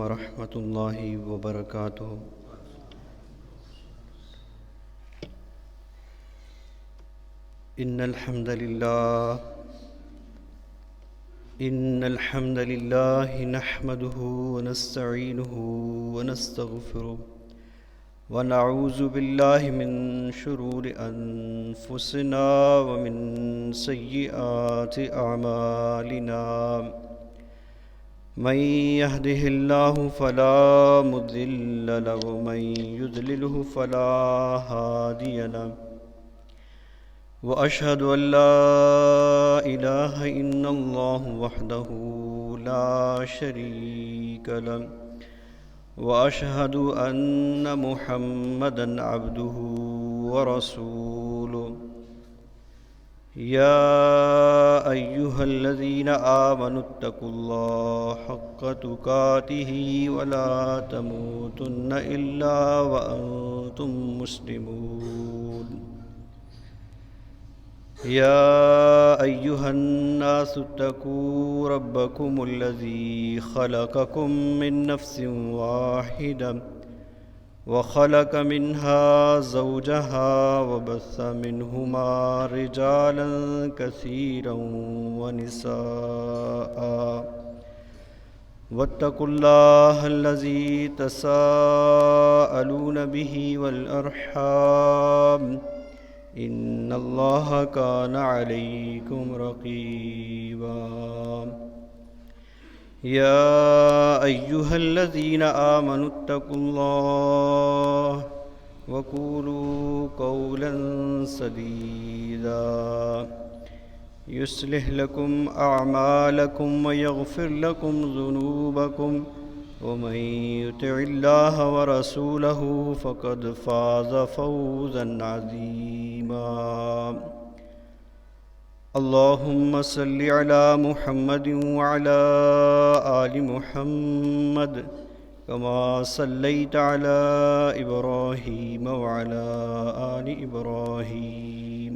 ورحمۃ اللہ وبرکاتہ۔ ان الحمد للہ نحمده ونستعینه ونستغفره ونعوذ باللہ من شرور انفسنا ومن سیئات اعمالنا، من يهده الله فلا مضل له ومن يضلله فلا هادي له، وأشهد أن لا إله إلا الله وحده لا شريك له، وأشهد أن محمدًا عبده ورسوله، يا أيها الذين آمنوا اتقوا الله حق تقاته ولا تموتن إلا وأنتم مسلمون، يا أيها الناس اتقوا ربكم الذي خلقكم من نفس واحدة وخلق منها زوجها وبث منهما رجالا كثيرا ونساء، واتقوا الله الذي تساءلون به والأرحام، إن الله كان عليكم رقيبا، يا أيها الذين آمنوا اتقوا الله وقولوا قولا سديدا يصلح لكم أعمالكم ويغفر لكم ذنوبكم، ومن يطع الله ورسوله فقد فاز فوزا عظيما، اللهم صل على محمد وعلى آل محمد كما صليت على إبراهيم وعلى آل إبراهيم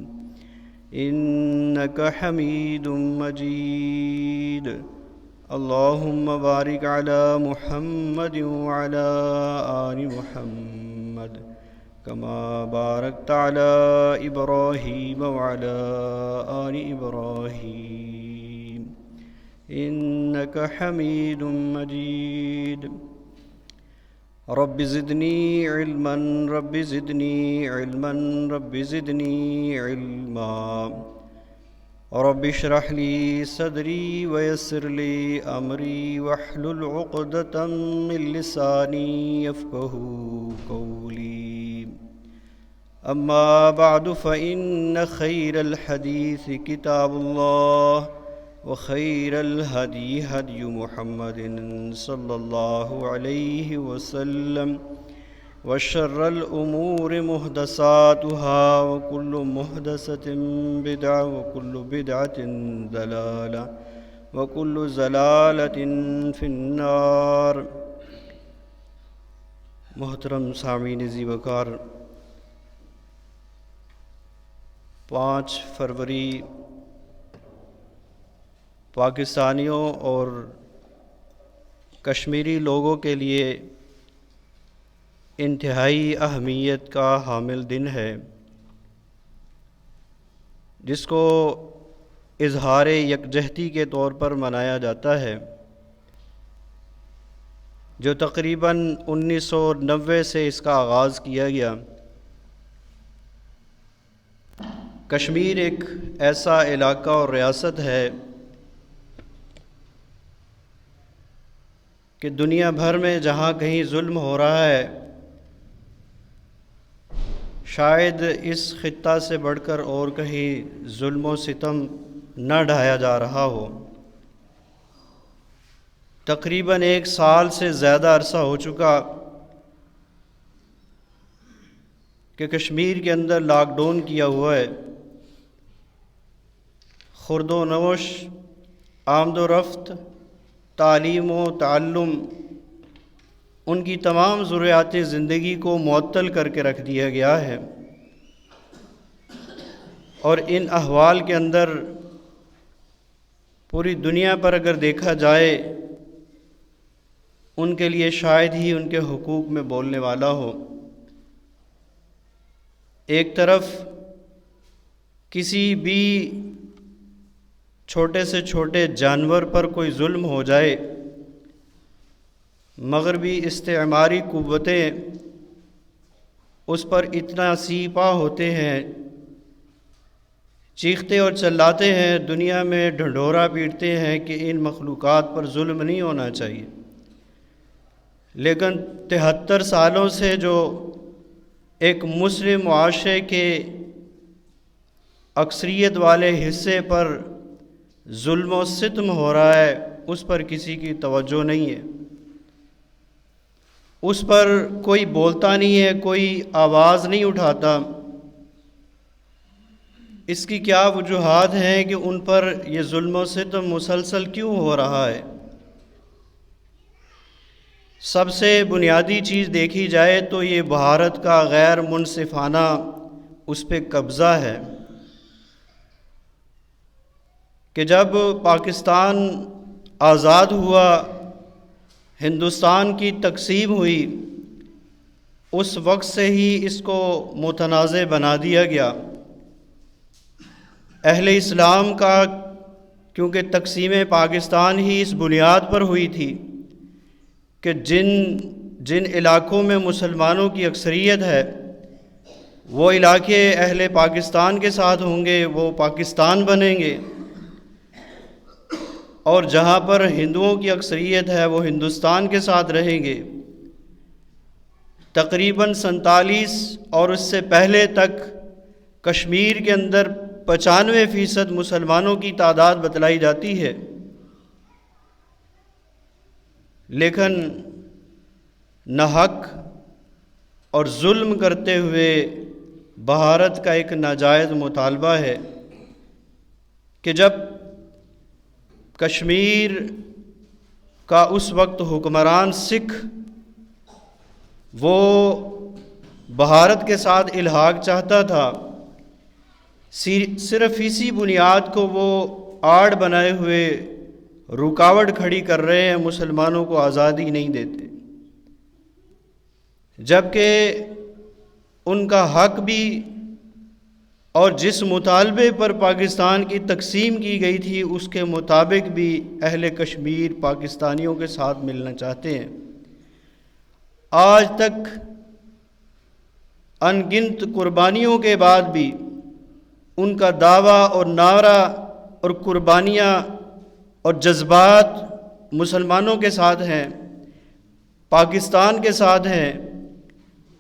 إنك حميد مجيد، اللهم بارك على محمد وعلى آل محمد كما باركت على إبراهيم وعلى آل إبراهيم إنك حميد مجيد، رب زدني علما رب زدني علما رب زدني علما، رب اشرح لي صدري ويسر لي أمري واحلل عقدة من لساني يفقهوا قولي، أما بعد فإن خير الحديث كتاب الله، وخير الهدي هدي محمد صلى الله عليه وسلم، وشر الأمور محدثاتها، وكل محدثة بدعة، وكل بدعة ضلالة، وكل ضلالة في النار۔ محترم سامعین ذی وقار، 5 فروری پاکستانیوں اور کشمیری لوگوں کے لیے انتہائی اہمیت کا حامل دن ہے، جس کو اظہار یکجہتی کے طور پر منایا جاتا ہے، جو تقریباً 1990 سے اس کا آغاز کیا گیا۔ کشمیر ایک ایسا علاقہ اور ریاست ہے کہ دنیا بھر میں جہاں کہیں ظلم ہو رہا ہے، شاید اس خطہ سے بڑھ کر اور کہیں ظلم و ستم نہ ڈھایا جا رہا ہو۔ تقریباً 1 سال سے زیادہ عرصہ ہو چکا کہ کشمیر کے اندر لاک ڈاؤن کیا ہوا ہے، خورد و نوش، آمد و رفت، تعلیم و تعلم، ان کی تمام ضروریات زندگی کو معطل کر کے رکھ دیا گیا ہے، اور ان احوال کے اندر پوری دنیا پر اگر دیکھا جائے ان کے لیے شاید ہی ان کے حقوق میں بولنے والا ہو۔ ایک طرف کسی بھی چھوٹے سے چھوٹے جانور پر کوئی ظلم ہو جائے، مغربی استعماری قوتیں اس پر اتنا سیپا ہوتے ہیں، چیختے اور چلاتے ہیں، دنیا میں ڈھنڈورا پیٹتے ہیں کہ ان مخلوقات پر ظلم نہیں ہونا چاہیے، لیکن 73 سالوں سے جو ایک مسلم معاشرے کے اکثریت والے حصے پر ظلم و ستم ہو رہا ہے، اس پر کسی کی توجہ نہیں ہے، اس پر کوئی بولتا نہیں ہے، کوئی آواز نہیں اٹھاتا۔ اس کی کیا وجوہات ہیں کہ ان پر یہ ظلم و ستم مسلسل کیوں ہو رہا ہے؟ سب سے بنیادی چیز دیکھی جائے تو یہ بھارت کا غیر منصفانہ اس پہ قبضہ ہے کہ جب پاکستان آزاد ہوا، ہندوستان کی تقسیم ہوئی، اس وقت سے ہی اس کو متنازع بنا دیا گیا۔ اہل اسلام کا کیونکہ تقسیم پاکستان ہی اس بنیاد پر ہوئی تھی کہ جن علاقوں میں مسلمانوں کی اکثریت ہے وہ علاقے اہل پاکستان کے ساتھ ہوں گے، وہ پاکستان بنیں گے، اور جہاں پر ہندوؤں کی اکثریت ہے وہ ہندوستان کے ساتھ رہیں گے۔ تقریباً 47 اور اس سے پہلے تک کشمیر کے اندر 95% مسلمانوں کی تعداد بتلائی جاتی ہے، لیکن ناحق اور ظلم کرتے ہوئے بھارت کا ایک ناجائز مطالبہ ہے کہ جب کشمیر کا اس وقت حکمران سکھ وہ بھارت کے ساتھ الحاق چاہتا تھا، صرف اسی بنیاد کو وہ آڑ بنائے ہوئے رکاوٹ کھڑی کر رہے ہیں، مسلمانوں کو آزادی نہیں دیتے، جبکہ ان کا حق بھی اور جس مطالبے پر پاکستان کی تقسیم کی گئی تھی اس کے مطابق بھی اہل کشمیر پاکستانیوں کے ساتھ ملنا چاہتے ہیں۔ آج تک ان گنت قربانیوں کے بعد بھی ان کا دعویٰ اور نعرہ اور قربانیاں اور جذبات مسلمانوں کے ساتھ ہیں، پاکستان کے ساتھ ہیں۔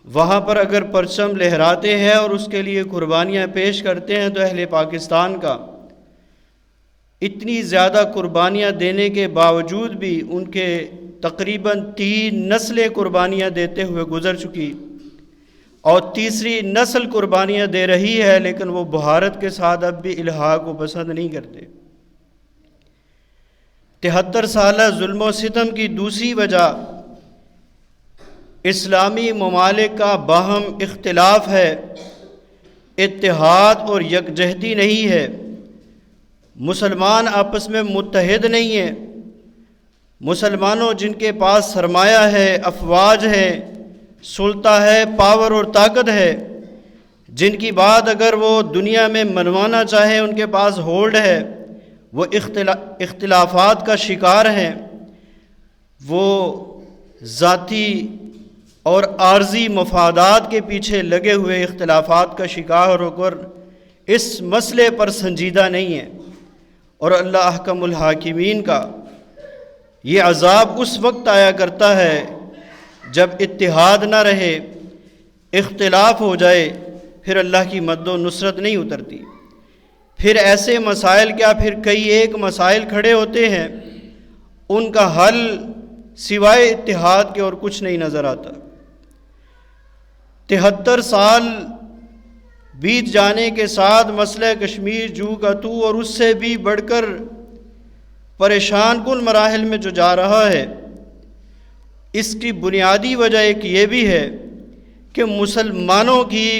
وہاں پر اگر پرچم لہراتے ہیں اور اس کے لیے قربانیاں پیش کرتے ہیں تو اہل پاکستان کا اتنی زیادہ قربانیاں دینے کے باوجود بھی ان کے تقریباً 3 نسلیں قربانیاں دیتے ہوئے گزر چکی، اور تیسری نسل قربانیاں دے رہی ہے، لیکن وہ بھارت کے ساتھ اب بھی الحاق کو پسند نہیں کرتے۔ 73 سالہ ظلم و ستم کی دوسری وجہ اسلامی ممالک کا باہم اختلاف ہے، اتحاد اور یکجہتی نہیں ہے، مسلمان آپس میں متحد نہیں ہیں۔ مسلمانوں جن کے پاس سرمایہ ہے، افواج ہے، سلطہ ہے، پاور اور طاقت ہے، جن کی بات اگر وہ دنیا میں منوانا چاہیں ان کے پاس ہولڈ ہے، وہ اختلافات کا شکار ہیں، وہ ذاتی اور عارضی مفادات کے پیچھے لگے ہوئے اختلافات کا شکار ہو کر اس مسئلے پر سنجیدہ نہیں ہے، اور اللہ احکم الحاکمین کا یہ عذاب اس وقت آیا کرتا ہے جب اتحاد نہ رہے، اختلاف ہو جائے، پھر اللہ کی مدد و نصرت نہیں اترتی، پھر ایسے مسائل کیا، پھر کئی ایک مسائل کھڑے ہوتے ہیں، ان کا حل سوائے اتحاد کے اور کچھ نہیں نظر آتا۔ 73 سال بیت جانے کے ساتھ مسئلہ کشمیر جو کا تو اور اس سے بھی بڑھ کر پریشان کن مراحل میں جو جا رہا ہے، اس کی بنیادی وجہ ایک یہ بھی ہے کہ مسلمانوں کی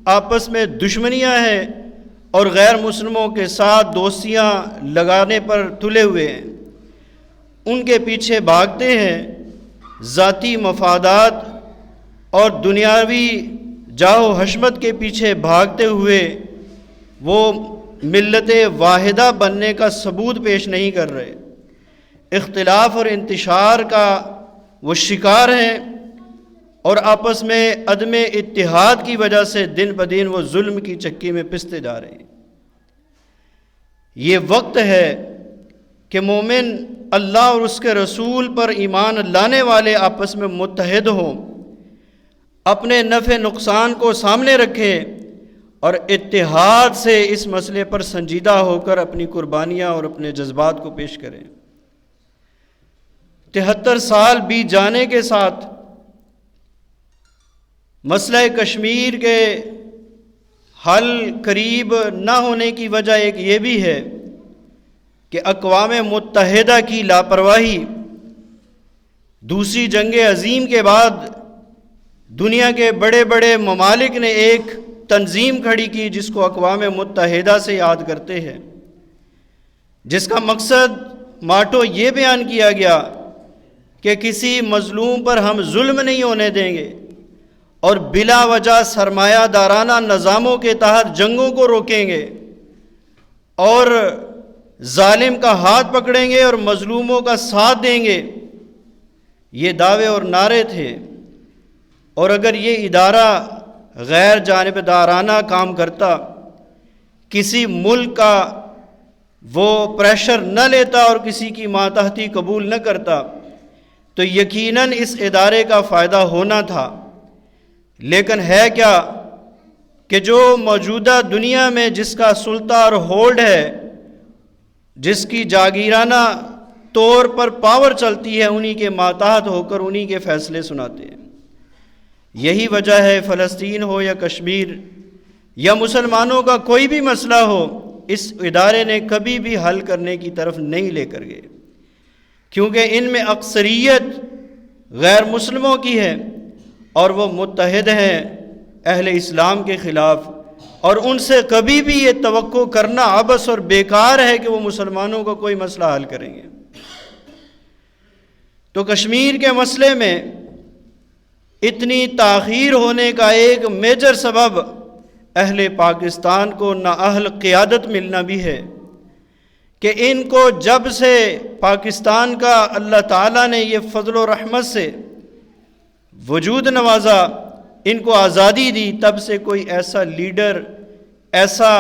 آپس میں دشمنیاں ہیں اور غیر مسلموں کے ساتھ دوستیاں لگانے پر تلے ہوئے ہیں، ان کے پیچھے بھاگتے ہیں، ذاتی مفادات اور دنیاوی جاہ و حشمت کے پیچھے بھاگتے ہوئے وہ ملت واحدہ بننے کا ثبوت پیش نہیں کر رہے، اختلاف اور انتشار کا وہ شکار ہیں، اور آپس میں عدم اتحاد کی وجہ سے دن بدن وہ ظلم کی چکی میں پستے جا رہے ہیں۔ یہ وقت ہے کہ مومن اللہ اور اس کے رسول پر ایمان لانے والے آپس میں متحد ہوں، اپنے نفع نقصان کو سامنے رکھیں اور اتحاد سے اس مسئلے پر سنجیدہ ہو کر اپنی قربانیاں اور اپنے جذبات کو پیش کریں۔ 73 سال بیت جانے کے ساتھ مسئلہ کشمیر کے حل قریب نہ ہونے کی وجہ ایک یہ بھی ہے کہ اقوام متحدہ کی لاپرواہی، دوسری جنگ عظیم کے بعد دنیا کے بڑے بڑے ممالک نے ایک تنظیم کھڑی کی جس کو اقوام متحدہ سے یاد کرتے ہیں، جس کا مقصد ماٹو یہ بیان کیا گیا کہ کسی مظلوم پر ہم ظلم نہیں ہونے دیں گے اور بلا وجہ سرمایہ دارانہ نظاموں کے تحت جنگوں کو روکیں گے اور ظالم کا ہاتھ پکڑیں گے اور مظلوموں کا ساتھ دیں گے۔ یہ دعوے اور نعرے تھے، اور اگر یہ ادارہ غیر جانبدارانہ کام کرتا، کسی ملک کا وہ پریشر نہ لیتا اور کسی کی ماتحتی قبول نہ کرتا تو یقیناً اس ادارے کا فائدہ ہونا تھا، لیکن ہے کیا کہ جو موجودہ دنیا میں جس کا سلطہ اور ہولڈ ہے، جس کی جاگیرانہ طور پر پاور چلتی ہے، انہی کے ماتحت ہو کر انہی کے فیصلے سناتے ہیں۔ یہی وجہ ہے فلسطین ہو یا کشمیر یا مسلمانوں کا کوئی بھی مسئلہ ہو، اس ادارے نے کبھی بھی حل کرنے کی طرف نہیں لے کر گئے، کیونکہ ان میں اکثریت غیر مسلموں کی ہے اور وہ متحد ہیں اہل اسلام کے خلاف، اور ان سے کبھی بھی یہ توقع کرنا عبث اور بیکار ہے کہ وہ مسلمانوں کا کوئی مسئلہ حل کریں گے۔ تو کشمیر کے مسئلے میں اتنی تاخیر ہونے کا ایک میجر سبب اہل پاکستان کو نااہل قیادت ملنا بھی ہے کہ ان کو جب سے پاکستان کا اللہ تعالیٰ نے یہ فضل و رحمت سے وجود نوازا، ان کو آزادی دی، تب سے کوئی ایسا لیڈر، ایسا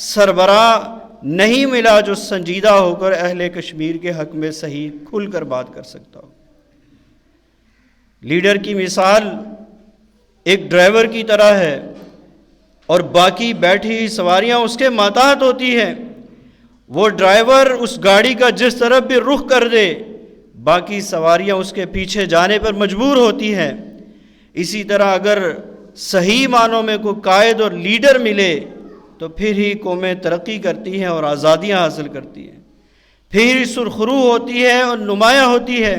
سربراہ نہیں ملا جو سنجیدہ ہو کر اہل کشمیر کے حق میں صحیح کھل کر بات کر سکتا ہو۔ لیڈر کی مثال ایک ڈرائیور کی طرح ہے اور باقی بیٹھی ہوئی سواریاں اس کے ماتحت ہوتی ہیں۔ وہ ڈرائیور اس گاڑی کا جس طرف بھی رخ کر دے، باقی سواریاں اس کے پیچھے جانے پر مجبور ہوتی ہیں۔ اسی طرح اگر صحیح معنوں میں کوئی قائد اور لیڈر ملے تو پھر ہی قومیں ترقی کرتی ہیں اور آزادیاں حاصل کرتی ہیں، پھر ہی سرخرو ہوتی ہے اور نمایاں ہوتی ہے،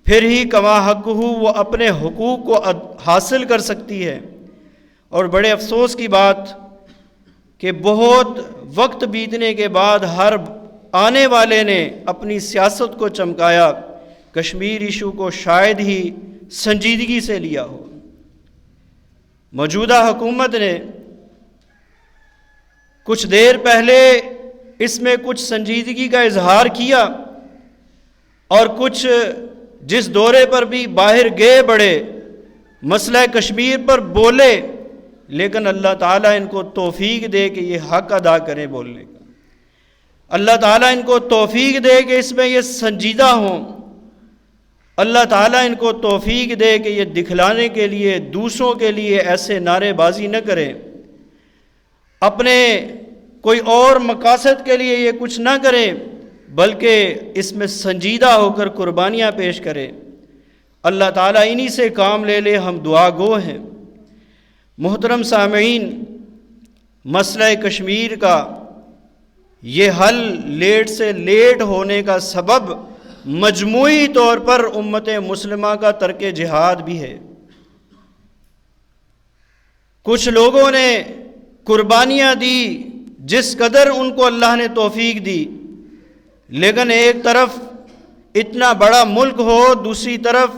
پھر ہی کما حق وہ اپنے حقوق کو حاصل کر سکتی ہے۔ اور بڑے افسوس کی بات کہ بہت وقت بیتنے کے بعد ہر آنے والے نے اپنی سیاست کو چمکایا، کشمیر ایشو کو شاید ہی سنجیدگی سے لیا ہو۔ موجودہ حکومت نے کچھ دیر پہلے اس میں کچھ سنجیدگی کا اظہار کیا اور کچھ جس دورے پر بھی باہر گئے بڑے مسئلہ کشمیر پر بولے، لیکن اللہ تعالیٰ ان کو توفیق دے کہ یہ حق ادا کریں بولنے کا، اللہ تعالیٰ ان کو توفیق دے کہ اس میں یہ سنجیدہ ہوں، اللہ تعالیٰ ان کو توفیق دے کہ یہ دکھلانے کے لیے دوسروں کے لیے ایسے نعرے بازی نہ کریں، اپنے کوئی اور مقاصد کے لیے یہ کچھ نہ کریں، بلکہ اس میں سنجیدہ ہو کر قربانیاں پیش کریں۔ اللہ تعالیٰ انہی سے کام لے لے، ہم دعا گو ہیں۔ محترم سامعین، مسئلہ کشمیر کا یہ حل لیٹ سے لیٹ ہونے کا سبب مجموعی طور پر امت مسلمہ کا ترک جہاد بھی ہے۔ کچھ لوگوں نے قربانیاں دی جس قدر ان کو اللہ نے توفیق دی، لیکن ایک طرف اتنا بڑا ملک ہو، دوسری طرف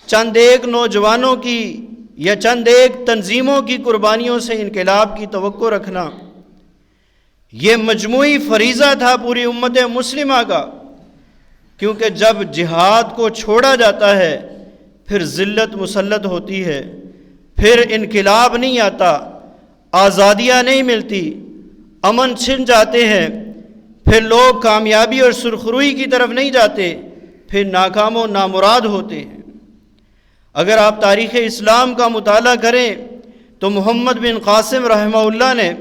چند ایک نوجوانوں کی یا چند ایک تنظیموں کی قربانیوں سے انقلاب کی توقع رکھنا، یہ مجموعی فریضہ تھا پوری امت مسلمہ کا، کیونکہ جب جہاد کو چھوڑا جاتا ہے پھر ذلت مسلط ہوتی ہے، پھر انقلاب نہیں آتا، آزادیاں نہیں ملتی، امن چھن جاتے ہیں، پھر لوگ کامیابی اور سرخروئی کی طرف نہیں جاتے، پھر ناکام و نامراد ہوتے ہیں۔ اگر آپ تاریخ اسلام کا مطالعہ کریں تو محمد بن قاسم رحمہ اللہ نے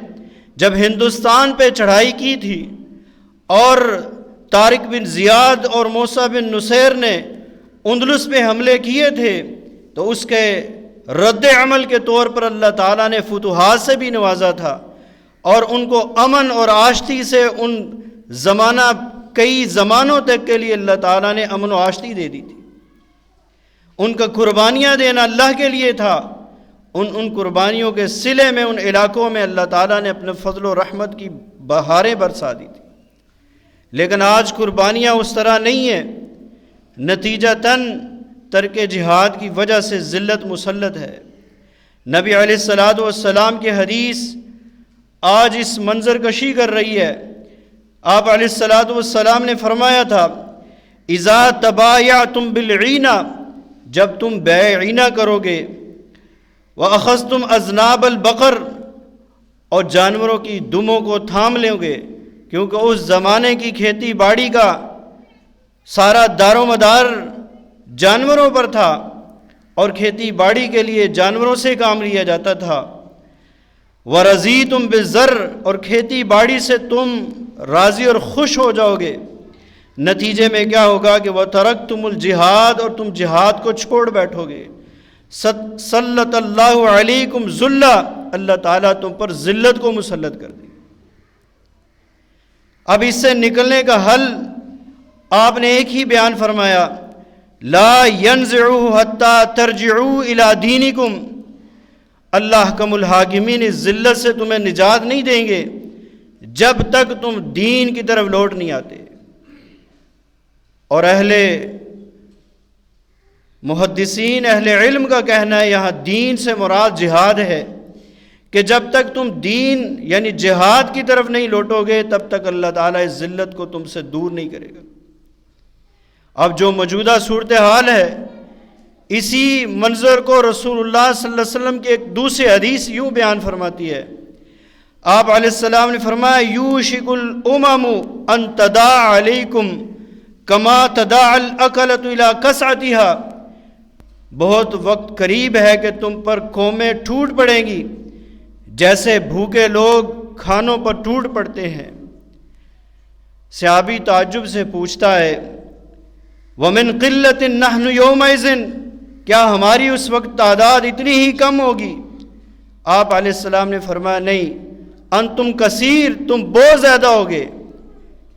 جب ہندوستان پہ چڑھائی کی تھی اور طارق بن زیاد اور موسیٰ بن نصیر نے اندلس پہ حملے کیے تھے تو اس کے رد عمل کے طور پر اللہ تعالیٰ نے فتوحات سے بھی نوازا تھا، اور ان کو امن اور آشتی سے کئی زمانوں تک کے لیے اللہ تعالیٰ نے امن و آشتی دے دی تھی۔ ان کا قربانیاں دینا اللہ کے لیے تھا، ان قربانیوں کے صلے میں ان علاقوں میں اللہ تعالیٰ نے اپنے فضل و رحمت کی بہاریں برسا دی تھی۔ لیکن آج قربانیاں اس طرح نہیں ہیں، نتیجتاً ترک جہاد کی وجہ سے ذلت مسلط ہے۔ نبی علیہ السلام کی حدیث آج اس منظر کشی کر رہی ہے۔ آپ علیہ السلام نے فرمایا تھا، اذا تبایعتم بالعینہ، جب تم بیع عینہ کرو گے، وَأَخَذْتُمْ أَذْنَابَ الْبَقَرِ، اور جانوروں کی دموں کو تھام لیں گے، کیونکہ اس زمانے کی کھیتی باڑی کا سارا دار و مدار جانوروں پر تھا، اور کھیتی باڑی کے لیے جانوروں سے کام لیا جاتا تھا۔ وَرَضِيتُمْ بِالزَّرْعِ، اور کھیتی باڑی سے تم راضی اور خوش ہو جاؤ گے، نتیجے میں کیا ہوگا کہ وَتَرَكْتُمُ الْجِهَادَ، اور تم جہاد کو چھوڑ بیٹھو گے۔ سلط اللہ علیکم ذلہ، اللہ تعالیٰ تم پر ذلت کو مسلط کر دے۔ اب اس سے نکلنے کا حل آپ نے ایک ہی بیان فرمایا، لا ينزعوه حتى ترجعوا الى دینکم، اللہ حکم الحاکمین اس ذلت سے تمہیں نجات نہیں دیں گے جب تک تم دین کی طرف لوٹ نہیں آتے۔ اور اہل محدثین، اہل علم کا کہنا ہے یہاں دین سے مراد جہاد ہے، کہ جب تک تم دین یعنی جہاد کی طرف نہیں لوٹو گے تب تک اللہ تعالیٰ اس ذلت کو تم سے دور نہیں کرے گا۔ اب جو موجودہ صورتحال ہے، اسی منظر کو رسول اللہ صلی اللہ علیہ وسلم کی ایک دوسری حدیث یوں بیان فرماتی ہے۔ آپ علیہ السلام نے فرمایا، یوشک الامم ان تداع علیکم کما تداع الاکلۃ الی کسعتها، بہت وقت قریب ہے کہ تم پر قومیں ٹوٹ پڑیں گی جیسے بھوکے لوگ کھانوں پر ٹوٹ پڑتے ہیں۔ صحابی تعجب سے پوچھتا ہے، وَمِن قِلَّةٍ نَحْنُ يَوْمَئِذٍ، کیا ہماری اس وقت تعداد اتنی ہی کم ہوگی؟ آپ علیہ السلام نے فرمایا، نہیں، انتم کثیر، تم بہت زیادہ ہوگے،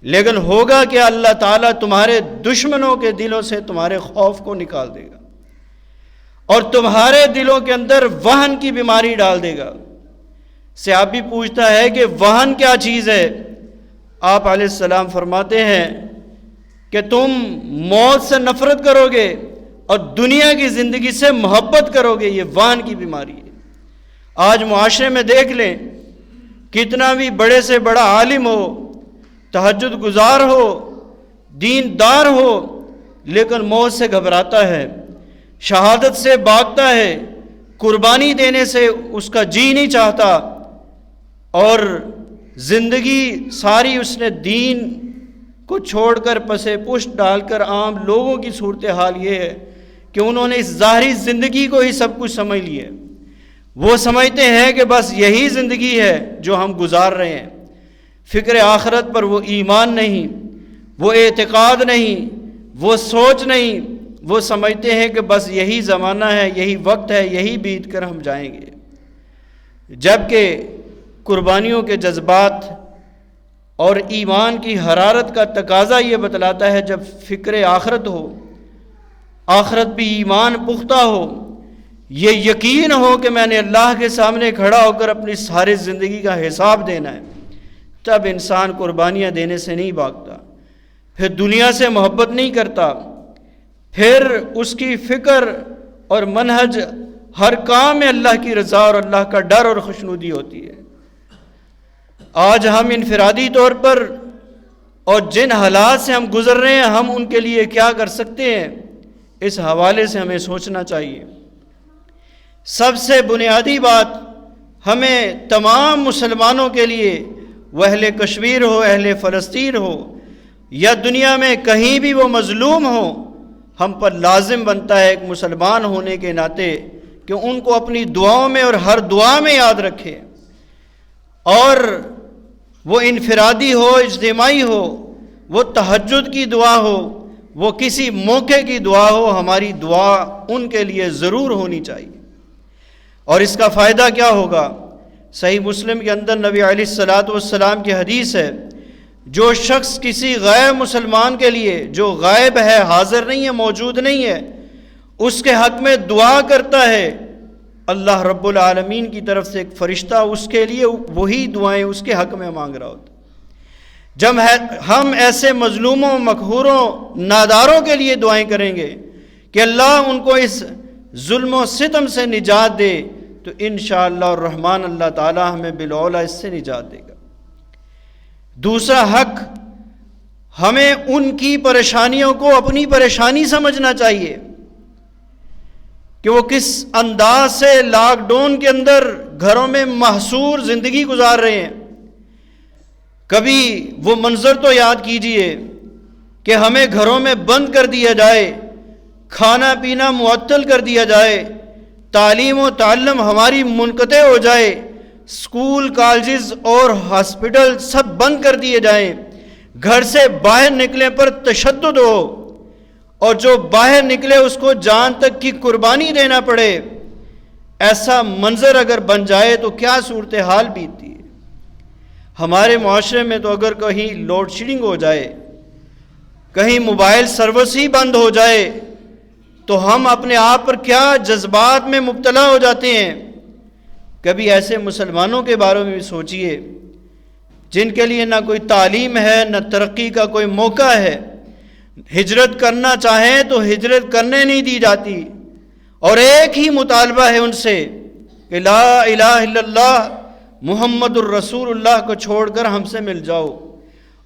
لیکن ہوگا کہ اللہ تعالیٰ تمہارے دشمنوں کے دلوں سے تمہارے خوف کو نکال دے گا اور تمہارے دلوں کے اندر وہن کی بیماری ڈال دے گا۔ صحابی پوچھتا ہے کہ وہن کیا چیز ہے؟ آپ علیہ السلام فرماتے ہیں کہ تم موت سے نفرت کرو گے اور دنیا کی زندگی سے محبت کرو گے، یہ وہن کی بیماری ہے۔ آج معاشرے میں دیکھ لیں، کتنا بھی بڑے سے بڑا عالم ہو، تہجد گزار ہو، دیندار ہو، لیکن موت سے گھبراتا ہے، شہادت سے بھاگتا ہے، قربانی دینے سے اس کا جی نہیں چاہتا، اور زندگی ساری اس نے دین کو چھوڑ کر پسے پشت ڈال کر عام لوگوں کی صورتحال یہ ہے کہ انہوں نے اس ظاہری زندگی کو ہی سب کچھ سمجھ لیا۔ وہ سمجھتے ہیں کہ بس یہی زندگی ہے جو ہم گزار رہے ہیں، فکر آخرت پر وہ ایمان نہیں، وہ اعتقاد نہیں، وہ سوچ نہیں، وہ سمجھتے ہیں کہ بس یہی زمانہ ہے، یہی وقت ہے، یہی بیت کر ہم جائیں گے۔ جبکہ قربانیوں کے جذبات اور ایمان کی حرارت کا تقاضا یہ بتلاتا ہے، جب فکر آخرت ہو، آخرت بھی ایمان پختہ ہو، یہ یقین ہو کہ میں نے اللہ کے سامنے کھڑا ہو کر اپنی ساری زندگی کا حساب دینا ہے، تب انسان قربانیاں دینے سے نہیں بھاگتا، پھر دنیا سے محبت نہیں کرتا، پھر اس کی فکر اور منہج ہر کام میں اللہ کی رضا اور اللہ کا ڈر اور خوشنودی ہوتی ہے۔ آج ہم انفرادی طور پر اور جن حالات سے ہم گزر رہے ہیں، ہم ان کے لیے کیا کر سکتے ہیں، اس حوالے سے ہمیں سوچنا چاہیے۔ سب سے بنیادی بات ہمیں تمام مسلمانوں کے لیے، وہ اہل کشمیر ہو، اہل فلسطین ہو، یا دنیا میں کہیں بھی وہ مظلوم ہو، ہم پر لازم بنتا ہے ایک مسلمان ہونے کے ناطے کہ ان کو اپنی دعاؤں میں اور ہر دعا میں یاد رکھے، اور وہ انفرادی ہو، اجتماعی ہو، وہ تہجد کی دعا ہو، وہ کسی موقع کی دعا ہو، ہماری دعا ان کے لیے ضرور ہونی چاہیے۔ اور اس کا فائدہ کیا ہوگا؟ صحیح مسلم کے اندر نبی علیہ السلام کی حدیث ہے، جو شخص کسی غیر مسلمان کے لیے، جو غائب ہے، حاضر نہیں ہے، موجود نہیں ہے، اس کے حق میں دعا کرتا ہے، اللہ رب العالمین کی طرف سے ایک فرشتہ اس کے لیے وہی دعائیں اس کے حق میں مانگ رہا ہوتا ہے۔ جب ہم ایسے مظلوموں، مقہوروں، ناداروں کے لیے دعائیں کریں گے کہ اللہ ان کو اس ظلم و ستم سے نجات دے، تو انشاءاللہ الرحمن اللہ تعالی ہمیں بالعلا اس سے نجات دے گا۔ دوسرا حق، ہمیں ان کی پریشانیوں کو اپنی پریشانی سمجھنا چاہیے کہ وہ کس انداز سے لاک ڈاؤن کے اندر گھروں میں محصور زندگی گزار رہے ہیں۔ کبھی وہ منظر تو یاد کیجئے کہ ہمیں گھروں میں بند کر دیا جائے، کھانا پینا معطل کر دیا جائے، تعلیم و تعلم ہماری منقطع ہو جائے، اسکول، کالجز اور ہاسپٹل سب بند کر دیے جائیں، گھر سے باہر نکلنے پر تشدد ہو، اور جو باہر نکلے اس کو جان تک کی قربانی دینا پڑے، ایسا منظر اگر بن جائے تو کیا صورتحال بیتتی ہے۔ ہمارے معاشرے میں تو اگر کہیں لوڈ شیڈنگ ہو جائے، کہیں موبائل سروس ہی بند ہو جائے، تو ہم اپنے آپ پر کیا جذبات میں مبتلا ہو جاتے ہیں۔ کبھی ایسے مسلمانوں کے بارے میں بھی سوچئے جن کے لیے نہ کوئی تعلیم ہے، نہ ترقی کا کوئی موقع ہے، ہجرت کرنا چاہیں تو ہجرت کرنے نہیں دی جاتی، اور ایک ہی مطالبہ ہے ان سے کہ لا الہ الا اللہ محمد الرسول اللہ کو چھوڑ کر ہم سے مل جاؤ،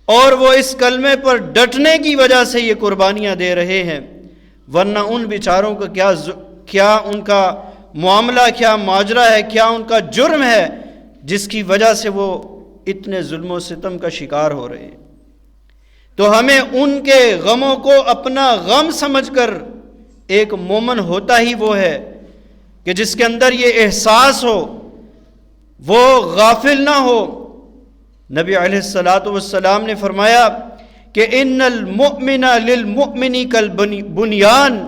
اور وہ اس کلمے پر ڈٹنے کی وجہ سے یہ قربانیاں دے رہے ہیں، ورنہ ان بیچاروں کا کیا ان کا معاملہ، کیا ماجرا ہے، کیا ان کا جرم ہے جس کی وجہ سے وہ اتنے ظلم و ستم کا شکار ہو رہے ہیں۔ تو ہمیں ان کے غموں کو اپنا غم سمجھ کر، ایک مومن ہوتا ہی وہ ہے کہ جس کے اندر یہ احساس ہو، وہ غافل نہ ہو۔ نبی علیہ السلام نے فرمایا کہ ان المؤمن للمؤمن کالبنیان،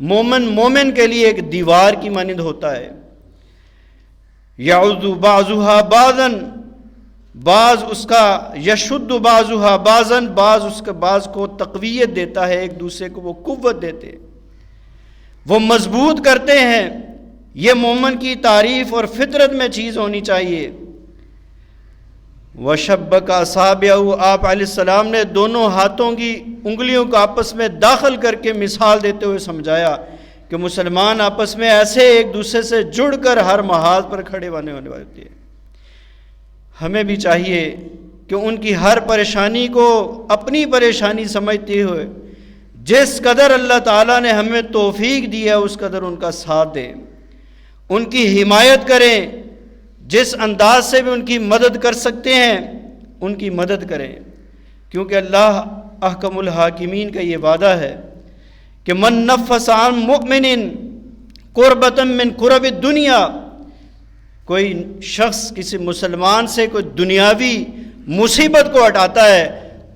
مومن کے لیے ایک دیوار کی مانند ہوتا ہے، یعض بعضها بعضا، بعض اس کا یشد بعضها بعضا، بعض اس کے بعض کو تقویت دیتا ہے، ایک دوسرے کو وہ قوت دیتے ہیں، وہ مضبوط کرتے ہیں۔ یہ مومن کی تعریف اور فطرت میں چیز ہونی چاہیے۔ وَشَبَّكَ أَصَابِعَهُ، آپ علیہ السلام نے دونوں ہاتھوں کی انگلیوں کو آپس میں داخل کر کے مثال دیتے ہوئے سمجھایا کہ مسلمان آپس میں ایسے ایک دوسرے سے جڑ کر ہر محاذ پر کھڑے ہونے والے ہوتے ہیں۔ ہمیں بھی چاہیے کہ ان کی ہر پریشانی کو اپنی پریشانی سمجھتے ہوئے جس قدر اللہ تعالیٰ نے ہمیں توفیق دی ہے اس قدر ان کا ساتھ دیں، ان کی حمایت کریں، جس انداز سے بھی ان کی مدد کر سکتے ہیں ان کی مدد کریں، کیونکہ اللہ احکم الحاکمین کا یہ وعدہ ہے کہ من نفس عن مؤمن قربۃ من قرب الدنیا، کوئی شخص کسی مسلمان سے کوئی دنیاوی مصیبت کو ہٹاتا ہے،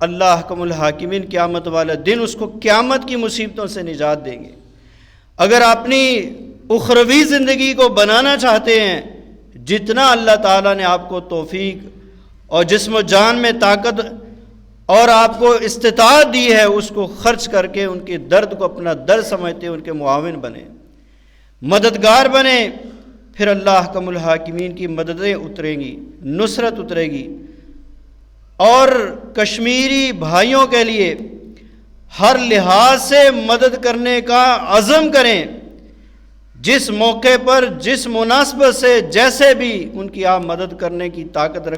اللہ احکم الحاکمین قیامت والا دن اس کو قیامت کی مصیبتوں سے نجات دیں گے۔ اگر اپنی اخروی زندگی کو بنانا چاہتے ہیں، جتنا اللہ تعالیٰ نے آپ کو توفیق اور جسم و جان میں طاقت اور آپ کو استطاعت دی ہے، اس کو خرچ کر کے ان کے درد کو اپنا درد سمجھتے ان کے معاون بنیں، مددگار بنیں، پھر اللہ احکم الحاکمین کی مددیں اتریں گی، نصرت اترے گی۔ اور کشمیری بھائیوں کے لیے ہر لحاظ سے مدد کرنے کا عزم کریں۔ جس موقع پر جس مناسبت سے جیسے بھی ان کی آپ مدد کرنے کی طاقت رکھیں۔